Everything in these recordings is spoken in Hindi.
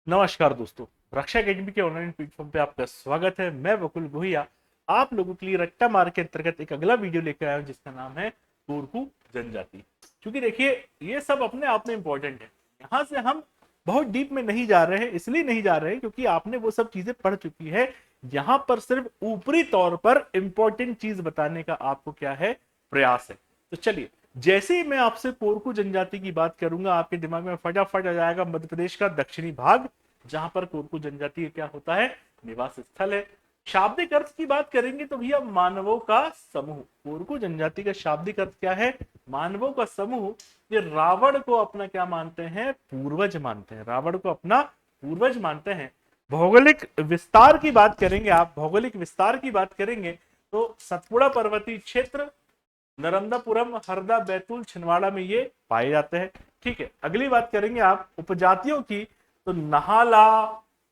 नमस्कार दोस्तों, रक्षा एकेडमी के ऑनलाइन प्लेटफॉर्म पे आपका स्वागत है। मैं वकुल गोहिया आप लोगों के लिए रट्टा मार के अंतर्गत एक अगला वीडियो लेकर आया हूं जिसका नाम है कोरकू जनजाति। क्योंकि देखिए, ये सब अपने आप में इंपॉर्टेंट है। यहाँ से हम बहुत डीप में नहीं जा रहे हैं, इसलिए नहीं जा रहे हैं क्योंकि आपने वो सब चीजें पढ़ चुकी है। यहाँ पर सिर्फ ऊपरी तौर पर इंपॉर्टेंट चीज बताने का आपको क्या है, प्रयास है। तो चलिए, जैसे ही मैं आपसे कोरकू जनजाति की बात करूंगा आपके दिमाग में फटाफट आ जाएगा मध्य प्रदेश का दक्षिणी भाग, जहां पर कोरकू जनजाति का क्या होता है, निवास स्थल है। शाब्दिक अर्थ की बात करेंगे तो भैया मानवों का समूह। कोरकू जनजाति का शाब्दिक अर्थ क्या है, मानवों का समूह। ये रावण को अपना क्या मानते हैं, पूर्वज मानते हैं। रावण को अपना पूर्वज मानते हैं। भौगोलिक विस्तार की बात करेंगे, आप भौगोलिक विस्तार की बात करेंगे तो सतपुड़ा पर्वतीय क्षेत्र, नर्मदापुरम, हरदा, बैतूल, छिंदवाड़ा में ये पाए जाते हैं। ठीक है, अगली बात करेंगे आप उपजातियों की, तो नहाला,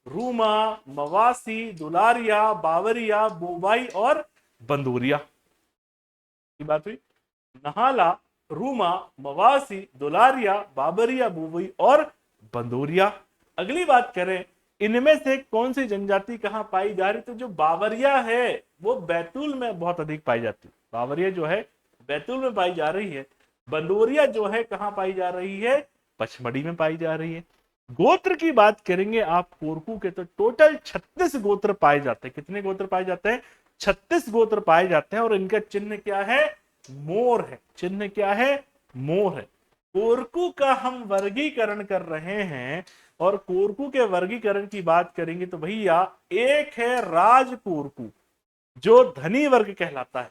रूमा, मवासी, दुलारिया, बावरिया, बोबाई और बंदूरिया की बात हुई। नहाला, रूमा, मवासी, दुलारिया, बाबरिया, बोबई और बंदूरिया। अगली बात करें, इनमें से कौन सी जनजाति कहां पाई जा रही, तो जो बावरिया है वो बैतूल में बहुत अधिक पाई जाती है। बावरिया जो है बैतूल में पाई जा रही है। बंदूरिया जो है कहां पाई जा रही है, पचमढ़ी में पाई जा रही है। गोत्र की बात करेंगे आप कोरकू के, तो टोटल 36 गोत्र पाए जाते हैं। कितने गोत्र पाए जाते हैं, 36 गोत्र पाए जाते हैं। और इनका चिन्ह क्या है, मोर है। चिन्ह क्या है, मोर है। कोरकू का हम वर्गीकरण कर रहे हैं, और कोरकू के वर्गीकरण की बात करेंगे तो भैया एक है राज कोरकू जो धनी वर्ग कहलाता है,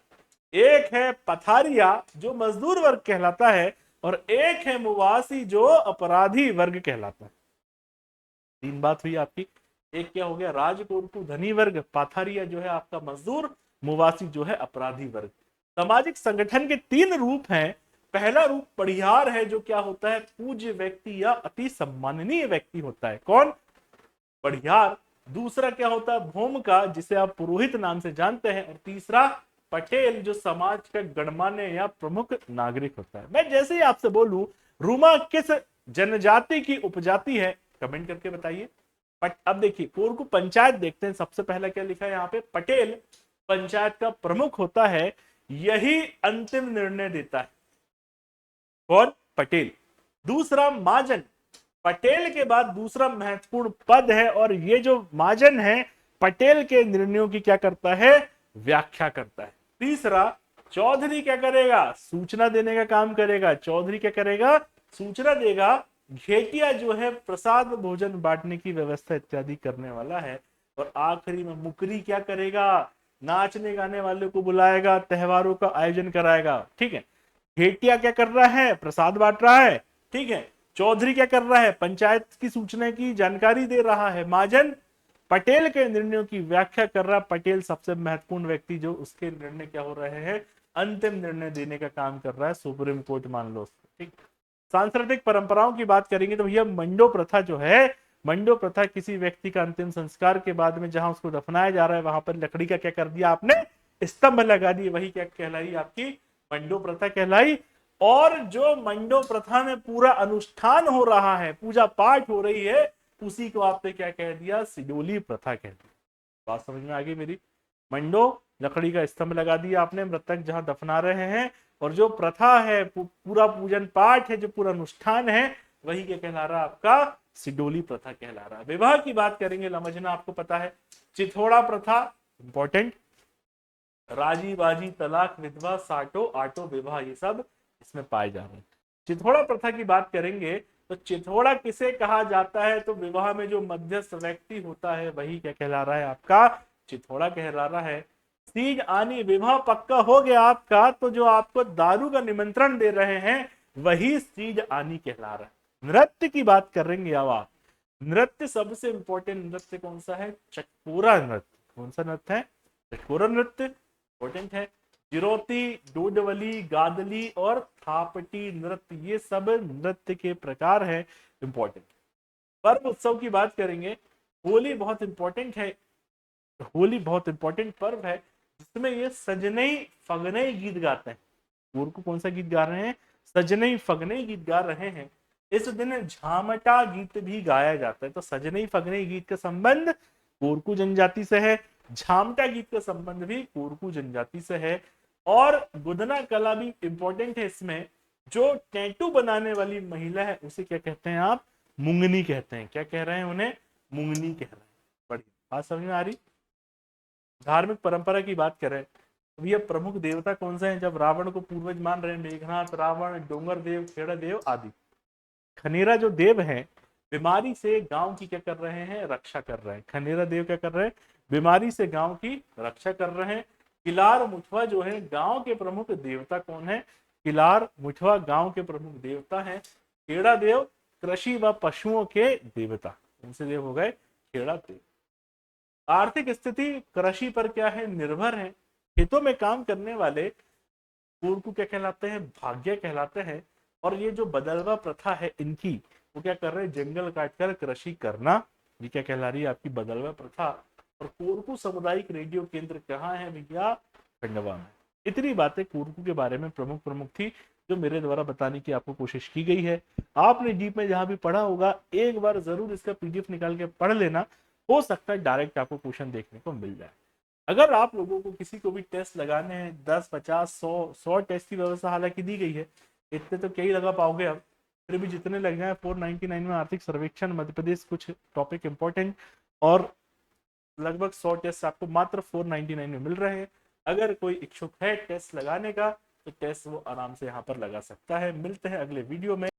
एक है पथारिया जो मजदूर वर्ग कहलाता है, और एक है मुवासी जो अपराधी वर्ग कहलाता है। तीन बात हुई आपकी। एक क्या हो गया, राजकोटू धनी वर्ग, पाथारिया जो है आपका मजदूर, मुवासी जो है अपराधी वर्ग। सामाजिक संगठन के तीन रूप हैं। पहला रूप पढ़ियार है, जो क्या होता है, पूज्य व्यक्ति या अति सम्माननीय व्यक्ति होता है। कौन, पढ़ियार। दूसरा क्या होता है, भूमिका, जिसे आप पुरोहित नाम से जानते हैं। और तीसरा पटेल, जो समाज का गणमान्य या प्रमुख नागरिक होता है। मैं जैसे ही आपसे बोलूं रूमा किस जनजाति की उपजाति है, कमेंट करके बताइए। अब देखिए कोरकू पंचायत देखते हैं। सबसे पहला क्या लिखा है यहाँ पे, पटेल पंचायत का प्रमुख होता है, यही अंतिम निर्णय देता है। कौन, पटेल। दूसरा महाजन, पटेल के बाद दूसरा महत्वपूर्ण पद है, और ये जो महाजन है पटेल के निर्णयों की क्या करता है, व्याख्या करता है। तीसरा चौधरी क्या करेगा, सूचना देने का काम करेगा। चौधरी क्या करेगा, सूचना देगा। घेटिया जो है प्रसाद भोजन बांटने की व्यवस्था इत्यादि करने वाला है। और आखिरी में मुकरी क्या करेगा, नाचने गाने वाले को बुलाएगा, त्योहारों का आयोजन कराएगा। ठीक है, घेटिया क्या कर रहा है, प्रसाद बांट रहा है। ठीक है, चौधरी क्या कर रहा है, पंचायत की सूचना की जानकारी दे रहा है। महाजन पटेल के निर्णयों की व्याख्या कर रहा है। पटेल सबसे महत्वपूर्ण व्यक्ति, जो उसके निर्णय क्या हो रहे हैं, अंतिम निर्णय देने का काम कर रहा है। सुप्रीम कोर्ट मान लो उसको। ठीक, सांस्कृतिक परंपराओं की बात करेंगे तो भैया मंडो प्रथा जो है, मंडो प्रथा किसी व्यक्ति का अंतिम संस्कार के बाद में जहां उसको दफनाया जा रहा है, वहां पर लकड़ी का क्या कर दिया आपने, स्तंभ लगा दिए। वही क्या कहलाई, आपकी मंडो प्रथा कहलाई। और जो मंडो प्रथा में पूरा अनुष्ठान हो रहा है, पूजा पाठ हो रही है, उसी को आपने क्या कह दिया, सिडोली प्रथा कह दिया। बात समझ में आ गई मेरी। मंडो, लकड़ी का स्तंभ लगा दिया आपने, मृतक जहां दफना रहे हैं। और जो प्रथा है, पूरा पूजन पाठ है, जो पूरा अनुष्ठान है, वही क्या कहला रहा है, आपका सिडोली प्रथा कहला रहा है। विवाह की बात करेंगे, समझना आपको पता है, चिथोड़ा प्रथा इंपॉर्टेंट। राजी बाजी तलाक विधवा साटो आटो विवाह, ये सब इसमें पाए जा रहे हैं। चिथोड़ा प्रथा की बात करेंगे तो चिथोड़ा किसे कहा जाता है, तो विवाह में जो मध्यस्थ व्यक्ति होता है वही क्या कहला रहा है, आपका चिथोड़ा कहला रहा है। सीज आनी, विवाह पक्का हो गया आपका, तो जो आपको दारू का निमंत्रण दे रहे हैं वही सीज आनी कहला रहा है। नृत्य की बात करेंगे अब आप। नृत्य सबसे इंपॉर्टेंट नृत्य कौन सा है, चकोरा नृत्य। कौन सा नृत्य है, चकोरा नृत्य इंपॉर्टेंट है। जिरोती, डोडवली, गादली और थापटी नृत्य, ये सब नृत्य के प्रकार है, इंपॉर्टेंट। पर्व उत्सव की बात करेंगे, होली बहुत इंपॉर्टेंट है। होली बहुत इंपॉर्टेंट पर्व है, जिसमें ये सजनई फगनई गीत गाते हैं। को कौन सा गीत गा रहे हैं, सजनई फगनई गीत गा रहे हैं। इस दिन झामटा गीत भी गाया जाता है। तो सजनी फगनी गीत का संबंध कोरकू जनजाति से है, झामटा गीत का संबंध भी कोरकू जनजाति से है। और गुदना कला भी इंपॉर्टेंट है इसमें। जो टैटू बनाने वाली महिला है उसे क्या कहते हैं आप? मुंगनी कहते हैं। क्या कह रहे हैं उन्हें? मुंगनी कह रहे हैं। बढ़िया, बात समझ में आ रही? धार्मिक परंपरा की बात करें तो ये प्रमुख देवता कौन से हैं? जब रावण को पूर्वज मान रहे हैं, मेघनाथ, रावण, डोंगर देव, खेड़ा देव आदि। खनेरा जो देव हैं, बीमारी से गांव की क्या कर रहे हैं? रक्षा कर रहे हैं। खनेरा देव क्या कर रहे हैं? बीमारी से गांव की रक्षा कर रहे हैं। किलार मुठवा जो है गांव के प्रमुख देवता कौन है? किलार मुठवा गांव के प्रमुख देवता है। खेड़ा देव कृषि व पशुओं के देवता। कौन से देव हो गए? खेड़ा देव। आर्थिक स्थिति कृषि पर क्या है? निर्भर है। खेतों में काम करने वाले कोरकू क्या कहलाते हैं? भाग्य कहलाते हैं। और ये जो बदलवा प्रथा है इनकी, वो क्या कर रहे हैं? जंगल काटकर कृषि करना। ये क्या कहला रही है? आपकी बदलवा प्रथा। और कोरकू सामुदायिक रेडियो केंद्र कहाँ है भैया? खंडवा में। इतनी बातें कोरकू के बारे में प्रमुख प्रमुख थी जो मेरे द्वारा बताने की आपको कोशिश की गई है। आपने डीप में जहां भी पढ़ा होगा एक बार जरूर इसका पीडीएफ निकाल के पढ़ लेना। हो सकता है डायरेक्ट आपको क्वेश्चन देखने को मिल जाए। अगर आप लोगों को किसी को भी टेस्ट लगाने हैं, 10, 50, 100 टेस्ट की व्यवस्था हालांकि दी गई है, इतने तो क्या ही लगा पाओगे अब। फिर भी जितने लग जाए 499 में आर्थिक सर्वेक्षण मध्य प्रदेश कुछ टॉपिक इंपॉर्टेंट और लगभग 100 टेस्ट आपको मात्र 499 में मिल रहे हैं। अगर कोई इच्छुक है टेस्ट लगाने का तो टेस्ट वो आराम से यहाँ पर लगा सकता है। मिलते हैं अगले वीडियो में।